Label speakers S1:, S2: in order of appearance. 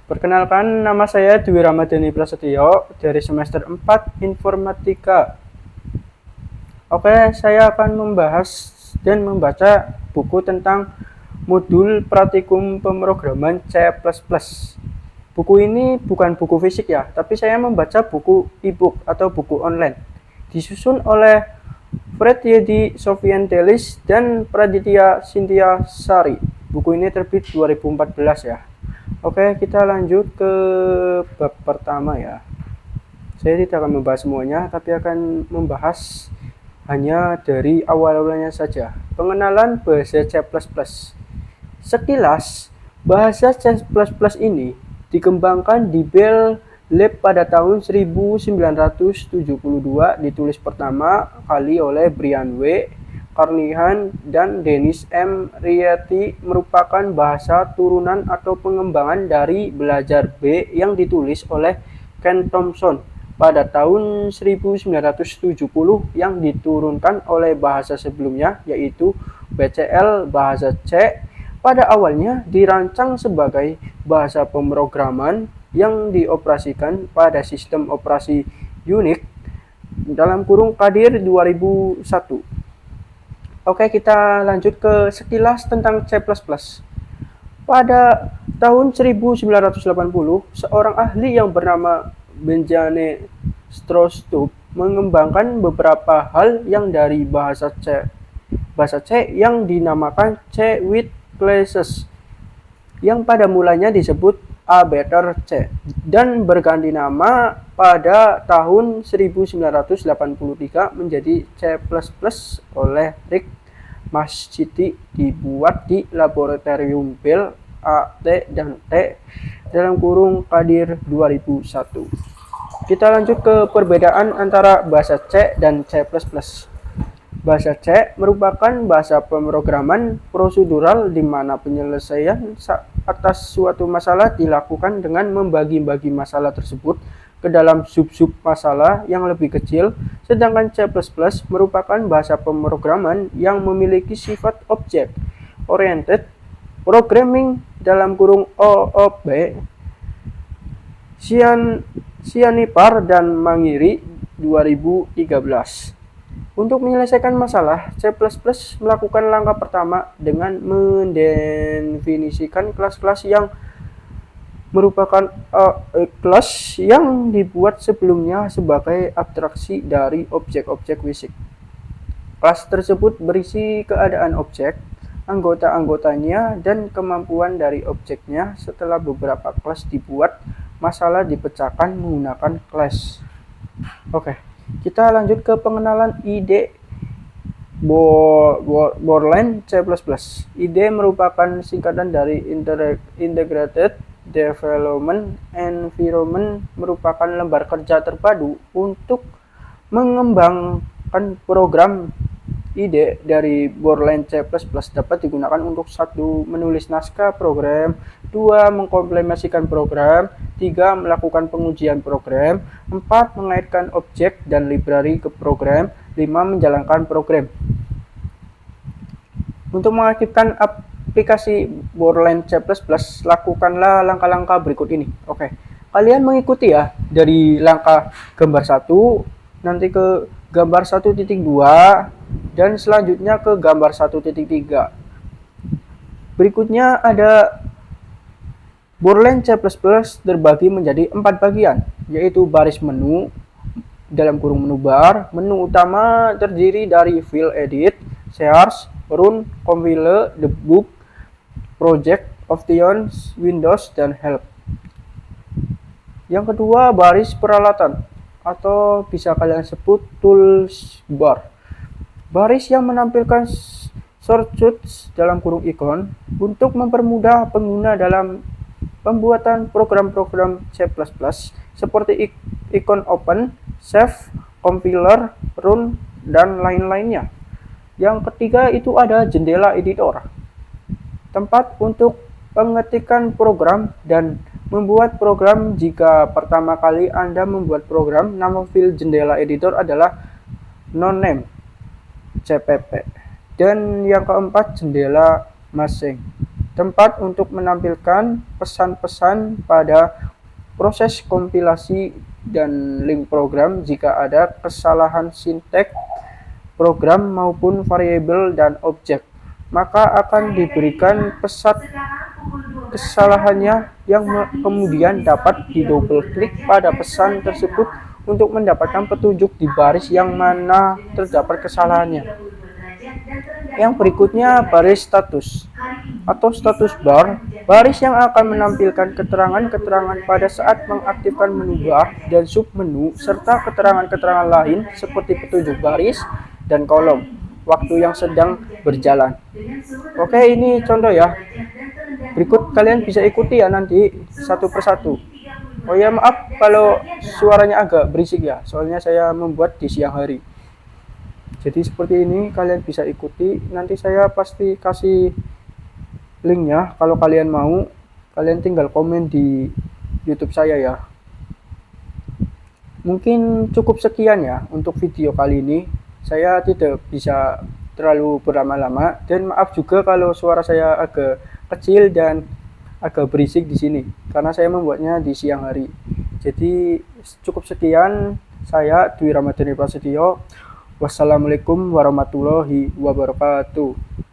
S1: Perkenalkan, nama saya Dwi Ramadhani Prasetyo dari semester 4 Informatika. Oke, saya akan membahas dan membaca buku tentang modul praktikum pemrograman C++. Buku ini bukan buku fisik ya, tapi saya membaca buku e-book atau buku online. Disusun oleh Fred Yedi Sofian Delis dan Praditya Cynthia Sari. Buku ini terbit 2014 ya. Oke, kita lanjut ke bab pertama ya. Saya tidak akan membahas semuanya, tapi akan membahas hanya dari awal-awalnya saja. Pengenalan bahasa C++. Sekilas, bahasa C++ ini dikembangkan di Bell Lab pada tahun 1972, ditulis pertama kali oleh Brian W. Carnahan dan Dennis M. Rieti, merupakan bahasa turunan atau pengembangan dari belajar B yang ditulis oleh Ken Thompson pada tahun 1970 yang diturunkan oleh bahasa sebelumnya yaitu BCL bahasa C. Pada awalnya dirancang sebagai bahasa pemrograman yang dioperasikan pada sistem operasi Unix (Kadir 2001). Oke, kita lanjut ke sekilas tentang C++. Pada tahun 1980, seorang ahli yang bernama Benjamin Strostrup mengembangkan beberapa hal yang dari bahasa C yang dinamakan C with classes, yang pada mulanya disebut A Better C dan berganti nama pada tahun 1983 menjadi C++ oleh Rick Masciti, dibuat di laboratorium Bell A, T, dan T (Kadir 2001). Kita lanjut ke perbedaan antara bahasa C dan C++. Bahasa C merupakan bahasa pemrograman prosedural di mana penyelesaian atas suatu masalah dilakukan dengan membagi-bagi masalah tersebut ke dalam sub-sub masalah yang lebih kecil, sedangkan C++ merupakan bahasa pemrograman yang memiliki sifat object oriented programming (OOP). Sianipar dan Mangiri 2013. Untuk menyelesaikan masalah, C++ melakukan langkah pertama dengan mendefinisikan kelas-kelas yang merupakan kelas yang dibuat sebelumnya sebagai abstraksi dari objek-objek fisik. Kelas tersebut berisi keadaan objek, anggota-anggotanya, dan kemampuan dari objeknya. Setelah beberapa kelas dibuat, masalah dipecahkan menggunakan kelas. Oke. Kita lanjut ke pengenalan ide Borland C++. IDE merupakan singkatan dari Integrated Development Environment, merupakan lembar kerja terpadu untuk mengembangkan program. IDE dari Borland C++ dapat digunakan untuk 1. Menulis naskah program, 2. Mengkompilasikan program, 3. Melakukan pengujian program, 4. Mengaitkan objek dan library ke program, 5. Menjalankan program. Untuk mengaktifkan aplikasi Borland C++, lakukanlah langkah-langkah berikut ini. Oke, kalian mengikuti ya dari langkah gambar 1, nanti ke gambar 1.2, dan selanjutnya ke gambar 1.3. Berikutnya ada Borland C++ terbagi menjadi 4 bagian, yaitu baris menu (menu bar). Menu utama terdiri dari file edit, search, run, compile, debug, project, options, windows, dan help. Yang kedua, baris peralatan, atau bisa kalian sebut tools bar. Baris yang menampilkan shortcuts (ikon) untuk mempermudah pengguna dalam pembuatan program-program C++ seperti ikon open, save, compiler, run, dan lain-lainnya. Yang ketiga itu ada jendela editor, tempat untuk pengetikan program dan membuat program. Jika pertama kali Anda membuat program, nama file jendela editor adalah noname CPP. Dan yang keempat, jendela masing. tempat untuk menampilkan pesan-pesan pada proses kompilasi dan link program jika ada kesalahan sinteks program maupun variabel dan objek, maka akan diberikan kesalahannya yang kemudian dapat didouble klik pada pesan tersebut untuk mendapatkan petunjuk di baris yang mana terdapat kesalahannya. Yang berikutnya baris status atau status bar, baris yang akan menampilkan keterangan-keterangan pada saat mengaktifkan menu bar dan submenu serta keterangan-keterangan lain seperti petunjuk baris dan kolom waktu yang sedang berjalan. Oke, ini contoh ya. Berikut kalian bisa ikuti ya nanti satu persatu. Oh ya, maaf kalau suaranya agak berisik ya, soalnya saya membuat di siang hari. Jadi seperti ini kalian bisa ikuti. Nanti saya pasti kasih linknya. Kalau kalian mau, kalian tinggal komen di YouTube saya ya. Mungkin cukup sekian ya untuk video kali ini. Saya tidak bisa terlalu berlama-lama dan maaf juga kalau suara saya agak kecil dan agak berisik di sini karena saya membuatnya di siang hari. Jadi cukup sekian, saya Dwi Ramadhani Prasetyo. Wassalamualaikum warahmatullahi wabarakatuh.